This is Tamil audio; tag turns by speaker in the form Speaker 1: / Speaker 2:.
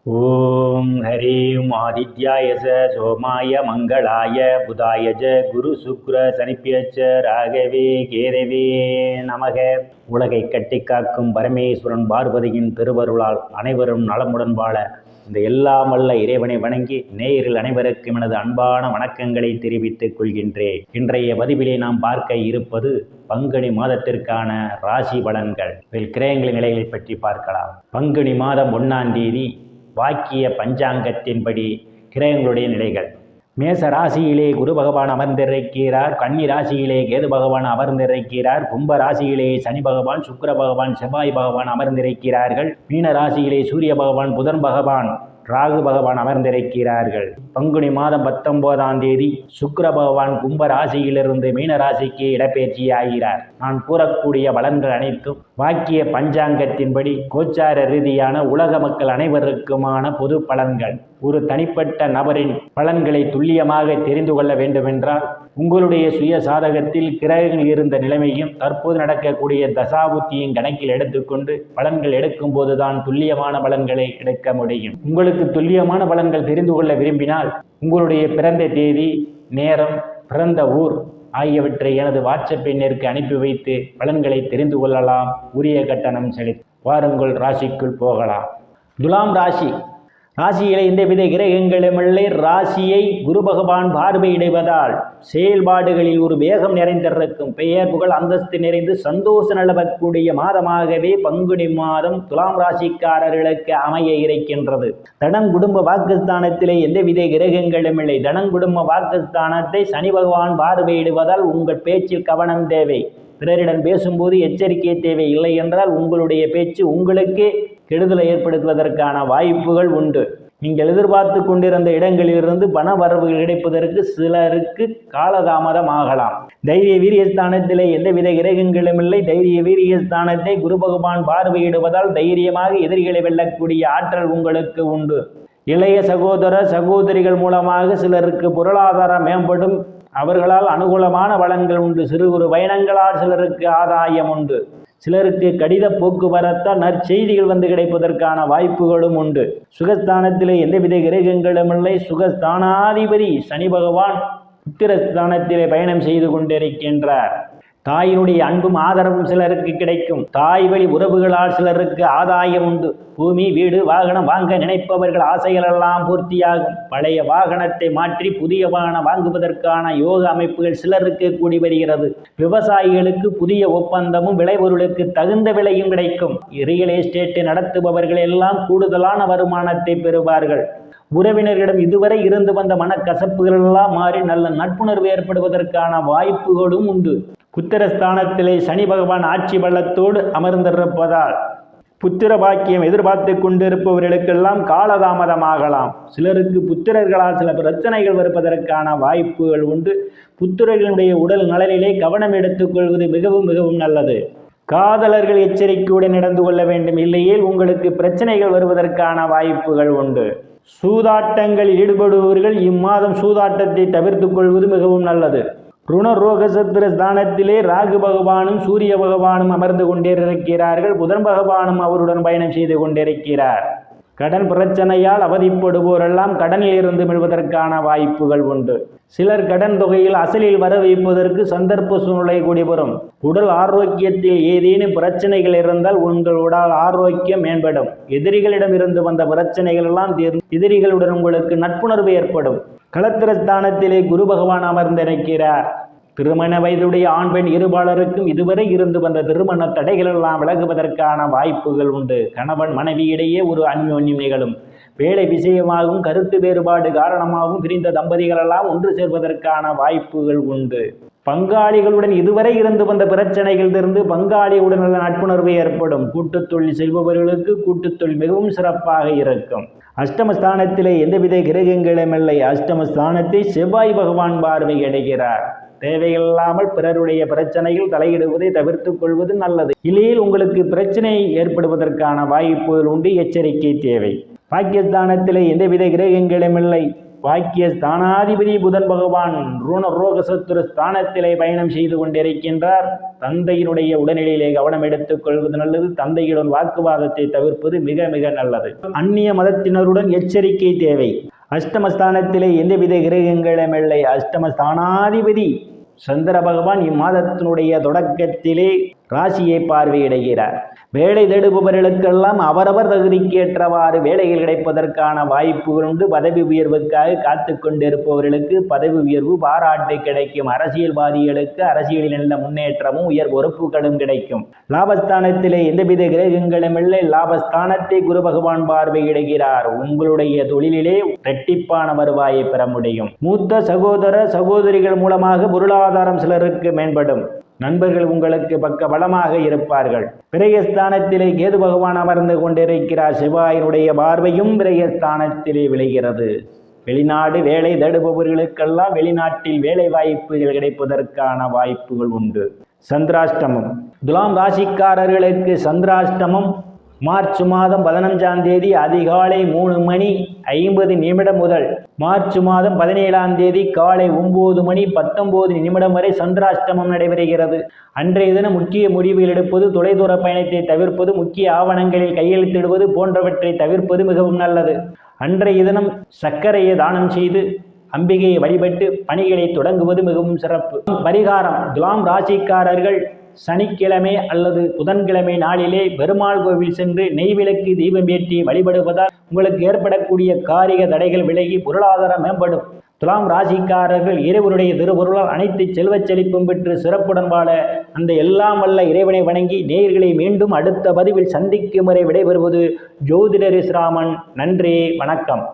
Speaker 1: ஓம் ஹரீம் ஆதித்யாய சோமாய மங்களாய புதாயஜ குரு சுக்ர சனிப்பியச்ச ராகவே கேரவே நமக. உலகை கட்டி காக்கும் பரமேஸ்வரன் பார்வதியின் திருவருளால் அனைவரும் நலமுடன் வாழ இந்த எல்லாம் வல்ல இறைவனை வணங்கி நேயரில் அனைவருக்கும் எனது அன்பான வணக்கங்களை தெரிவித்துக் கொள்கின்றேன். இன்றைய பதிவிலே நாம் பார்க்க இருப்பது பங்குனி மாதத்திற்கான ராசி பலன்கள். கிரகங்களின் நிலைகளை பற்றி பார்க்கலாம். பங்குனி மாதம் 1ஆம் தேதி வாக்கிய பஞ்சாங்கத்தின்படி கிரகங்களுடைய நிலைகள். மேச ராசியிலே குரு பகவான் அமர்ந்திருக்கிறார். கன்னி ராசியிலே கேது பகவான் அமர்ந்திருக்கிறார். கும்ப ராசியிலே சனி பகவான், சுக்கிர பகவான், செவ்வாய் பகவான் அமர்ந்திருக்கிறார்கள். மீன ராசியிலே சூரிய பகவான், புதன் பகவான், ராகு பகவான் அமர்ந்திருக்கிறார்கள். பங்குனி மாதம் 19ஆம் தேதி சுக்கிர பகவான் கும்ப ராசியிலிருந்து மீன ராசிக்கு இடப்பெயர்ச்சி ஆகிறார். நான் கூறக்கூடிய பலன்கள் அனைத்தும் வாக்கிய பஞ்சாங்கத்தின்படி கோச்சார ரீதியான உலக மக்கள் அனைவருக்குமான பொது பலன்கள். ஒரு தனிப்பட்ட நபரின் பலன்களை துல்லியமாக தெரிந்து கொள்ள வேண்டுமென்றால் உங்களுடைய சுய சாதகத்தில் கிரகங்கள் இருந்த நிலைமையும் தற்போது நடக்கக்கூடிய தசாபுத்தியும் கணக்கில் எடுத்துக்கொண்டு பலன்கள் எடுக்கும் போதுதான் துல்லியமான பலன்களை எடுக்க முடியும். உங்களுக்கு துல்லியமான பலன்கள் தெரிந்து கொள்ள விரும்பினால் உங்களுடைய பிறந்த தேதி, நேரம், பிறந்த ஊர் ஆகியவற்றை எனது வாட்ஸ்அப் எண்ணிற்கு அனுப்பி வைத்து பலன்களை தெரிந்து கொள்ளலாம். உரிய கட்டணம் செலுத்தி வாருங்கள் ராசிக்குள் போகலாம். துலாம் ராசி. ராசியிலே எந்தவித கிரகங்களுமில்லை. ராசியை குரு பகவான் பார்வையிடுவதால் செயல்பாடுகளில் ஒரு வேகம் நிறைந்திருக்கும். பெயர் புகழ் அந்தஸ்து நிறைந்து சந்தோஷம் நிலவக்கூடிய மாதமாகவே பங்குனி மாதம் துலாம் ராசிக்காரர்களுக்கு அமைய இருக்கின்றது. தனம் குடும்ப வாக்குஸ்தானத்திலே எந்தவித கிரகங்களும் இல்லை. தனம் குடும்ப வாக்குஸ்தானத்தை சனி பகவான் பார்வையிடுவதால் உங்கள் பேச்சில் கவனம் தேவை. பிறரிடம் பேசும்போது எச்சரிக்கை தேவை. இல்லை என்றால் உங்களுடைய பேச்சு உங்களுக்கு கெடுதலை ஏற்படுத்துவதற்கான வாய்ப்புகள் உண்டு. நீங்கள் எதிர்பார்த்து கொண்டிருந்த இடங்களிலிருந்து பண வரவுகள் கிடைப்பதற்கு சிலருக்கு காலதாமதம் ஆகலாம். தைரிய வீரியஸ்தானத்திலே எந்தவித கிரகங்களும் இல்லை. தைரிய வீரியஸ்தானத்தை குரு பகவான் பார்வையிடுவதால் தைரியமாக எதிரிகளை வெல்லக்கூடிய ஆற்றல் உங்களுக்கு உண்டு. இளைய சகோதர சகோதரிகள் மூலமாக சிலருக்கு பொருளாதாரம் மேம்படும். அவர்களால் அனுகூலமான வளங்கள் உண்டு. சிறு குறு பயணங்களால் சிலருக்கு ஆதாயம் உண்டு. சிலருக்கு கடித போக்குவரத்தால் நற்செய்திகள் வந்து கிடைப்பதற்கான வாய்ப்புகளும் உண்டு. சுகஸ்தானத்திலே எந்தவித கிரகங்களும் இல்லை. சுகஸ்தானாதிபதி சனி பகவான் புத்திரஸ்தானத்திலே பயணம் செய்து கொண்டிருக்கின்றார். தாயினுடைய அன்பும் ஆதரவும் சிலருக்கு கிடைக்கும். தாய் வழி உறவுகளால் சிலருக்கு ஆதாயம் உண்டு. பூமி, வீடு, வாகனம் வாங்க நினைப்பவர்கள் ஆசைகள் எல்லாம் பூர்த்தியாகும். பழைய வாகனத்தை மாற்றி புதிய வாகனம் வாங்குவதற்கான யோக அமைப்புகள் சிலருக்கு கூடி வருகிறது. விவசாயிகளுக்கு புதிய ஒப்பந்தமும் விளைபொருளுக்கு தகுந்த விலையும் கிடைக்கும். ரியல் எஸ்டேட்டை நடத்துபவர்கள் எல்லாம் கூடுதலான வருமானத்தை பெறுவார்கள். உறவினர்களிடம் இதுவரை இருந்து வந்த மனக்கசப்புகள் எல்லாம் மாறி நல்ல நட்புணர்வு ஏற்படுவதற்கான வாய்ப்புகளும் உண்டு. புத்திரஸ்தானத்திலே சனி பகவான் ஆட்சி பலத்தோடு அமர்ந்திருப்பதால் புத்திர பாக்கியம் எதிர்பார்த்து கொண்டிருப்பவர்களுக்கெல்லாம் காலதாமதமாகலாம். சிலருக்கு புத்திரர்களால் சில பிரச்சனைகள் வருவதற்கான வாய்ப்புகள் உண்டு. புத்திரர்களுடைய உடல் நலனிலே கவனம் எடுத்துக்கொள்வது மிகவும் மிகவும் நல்லது. காதலர்கள் எச்சரிக்கையுடன் நடந்து கொள்ள வேண்டும். இல்லையே உங்களுக்கு பிரச்சனைகள் வருவதற்கான வாய்ப்புகள் உண்டு. சூதாட்டங்களில் ஈடுபடுபவர்கள் இம்மாதம் சூதாட்டத்தை தவிர்த்து கொள்வது மிகவும் நல்லது. ருண ரோக சத்திர ஸ்தானத்திலே ராகு பகவானும் சூரிய பகவானும் அமர்ந்து கொண்டிருக்கிறார்கள். புதன் பகவானும் அவருடன் பயணம் செய்து கொண்டிருக்கிறார். கடன் பிரச்சனையால் அவதிப்படுவோரெல்லாம் கடனில் இருந்து மீள்வதற்கான வாய்ப்புகள் உண்டு. சிலர் கடன் தொகையில் அசலில் வர வைப்பதற்கு சந்தர்ப்ப சூழ்நிலை கூடி வரும். உடல் ஆரோக்கியத்தில் ஏதேனும் பிரச்சனைகள் இருந்தால் உங்கள் உடல் ஆரோக்கியம் மேம்படும். எதிரிகளிடம் இருந்து வந்த பிரச்சனைகள் எல்லாம் தீர்ந்து எதிரிகளுடன் உங்களுக்கு நட்புணர்வு ஏற்படும். களத்திரஸ்தானத்திலே குரு பகவான் அமர்ந்திருக்கிறார். திருமண வயதுடைய ஆண் பெண் இருபாலருக்கும் இதுவரை இருந்து வந்த திருமண தடைகள் எல்லாம் விலகுவதற்கான வாய்ப்புகள் உண்டு. கணவன் மனைவியிடையே ஒரு அந்யோன்யம் நிகழும். வேலை விஷயமாகவும் கருத்து வேறுபாடு காரணமாகவும் பிரிந்த தம்பதிகள் எல்லாம் ஒன்று சேர்வதற்கான வாய்ப்புகள் உண்டு. பங்காளிகளுடன் இதுவரை இருந்து வந்த பிரச்சனைகள் இருந்து பங்காளியுடன் நட்புணர்வு ஏற்படும். கூட்டுத்தொழில் செய்பவர்களுக்கு கூட்டுத்தொழில் மிகவும் சிறப்பாக இருக்கும். அஷ்டமஸ்தானத்திலே எந்தவித கிரகங்களும் இல்லை. அஷ்டமஸ்தானத்தை செவ்வாய் பகவான் பார்வையிடுகிறார். தேவையில்லாமல் பிறருடைய பிரச்சனைகள் தலையிடுவதை தவிர்த்து கொள்வது நல்லது. இல்லையில் உங்களுக்கு பிரச்சனை ஏற்படுவதற்கான வாய்ப்புகள் உண்டு. எச்சரிக்கை தேவை. பாக்கியஸ்தானத்திலே எந்தவித கிரகங்களும் இல்லை. பாக்கிய ஸ்தானாதிபதி புதன் பகவான் ரோகசத்துரு ஸ்தானத்திலே பயணம் செய்து கொண்டிருக்கின்றார். தந்தையினுடைய உடல்நிலையிலே கவனம் எடுத்துக் கொள்வது நல்லது. தந்தையுடன் வாக்குவாதத்தை தவிர்ப்பது மிக மிக நல்லது. அந்நிய மதத்தினருடன் எச்சரிக்கை தேவை. அஷ்டமஸ்தானத்திலே எந்தவித கிரகங்களும் இல்லை. அஷ்டமஸ்தானாதிபதி சந்திர பகவான் இம்மாதத்தினுடைய தொடக்கத்திலே ராசியை பார்வையிடுகிறார். வேலை தேடுபவர்களுக்கெல்லாம் அவரவர் தகுதிக்கேற்றவாறு வேலைகள் கிடைப்பதற்கான வாய்ப்புகள் உண்டு. பதவி உயர்வுக்காக காத்து கொண்டிருப்பவர்களுக்கு பதவி உயர்வு, பாராட்டு கிடைக்கும். அரசியல்வாதிகளுக்கு அரசியலில் நல்ல முன்னேற்றமும் உயர் பொறுப்புகளும் கிடைக்கும். லாபஸ்தானத்திலே எந்தவித கிரகங்களும் இல்லை. லாபஸ்தானத்தை குரு பகவான் பார்வையிடுகிறார். உங்களுடைய தொழிலிலே இரட்டிப்பான வருவாயை பெற முடியும். மூத்த சகோதர சகோதரிகள் மூலமாக பொருளாதாரம் சிலருக்கு மேம்படும். நண்பர்கள் உங்களுக்கு பக்க பலமாக இருப்பார்கள். விரயஸ்தானத்திலே கேது பகவான் அமர்ந்து கொண்டிருக்கிறார். செவ்வாயினுடைய பார்வையும் விரயஸ்தானத்திலே விளைகிறது. வெளிநாடு வேலை தேடுபவர்களுக்கெல்லாம் வெளிநாட்டில் வேலை வாய்ப்புகள் கிடைப்பதற்கான வாய்ப்புகள் உண்டு. சந்திராஷ்டமம். துலாம் ராசிக்காரர்களுக்கு சந்திராஷ்டமம் மார்ச் மாதம் 15ஆம் தேதி அதிகாலை 3:50 முதல் மார்ச் மாதம் 17ஆம் தேதி காலை 9:19 வரை சந்திராஷ்டமம் நடைபெறுகிறது. அன்றைய தினம் முக்கிய முடிவுகள் எடுப்பது, தொலைதூர பயணத்தை தவிர்ப்பது, முக்கிய ஆவணங்களில் கையெழுத்திடுவது போன்றவற்றை தவிர்ப்பது மிகவும் நல்லது. அன்றைய தினம் சர்க்கரையை தானம் செய்து அம்பிகையை வழிபட்டு பணிகளை தொடங்குவது மிகவும் சிறப்பு. பரிகாரம்: துலாம் ராசிக்காரர்கள் சனிக்கிழமை அல்லது புதன்கிழமை நாளிலே பெருமாள் கோவில் சென்று நெய்விளக்கு தீபம் ஏற்றி வழிபடுவதால் உங்களுக்கு ஏற்படக்கூடிய காரிய தடைகள் விலகி பொருளாதாரம் மேம்படும். துலாம் ராசிக்காரர்கள் இறைவனுடைய திருவருளால் அனைத்து செல்வச் செழிப்பும் பெற்று சிறப்புடன் வாழ அந்த எல்லாம் வல்ல இறைவனை வணங்கி நேயர்களை மீண்டும் அடுத்த பதிவில் சந்திக்கும் வரை விடைபெறுவது ஜோதிடர் ராமன். நன்றி, வணக்கம்.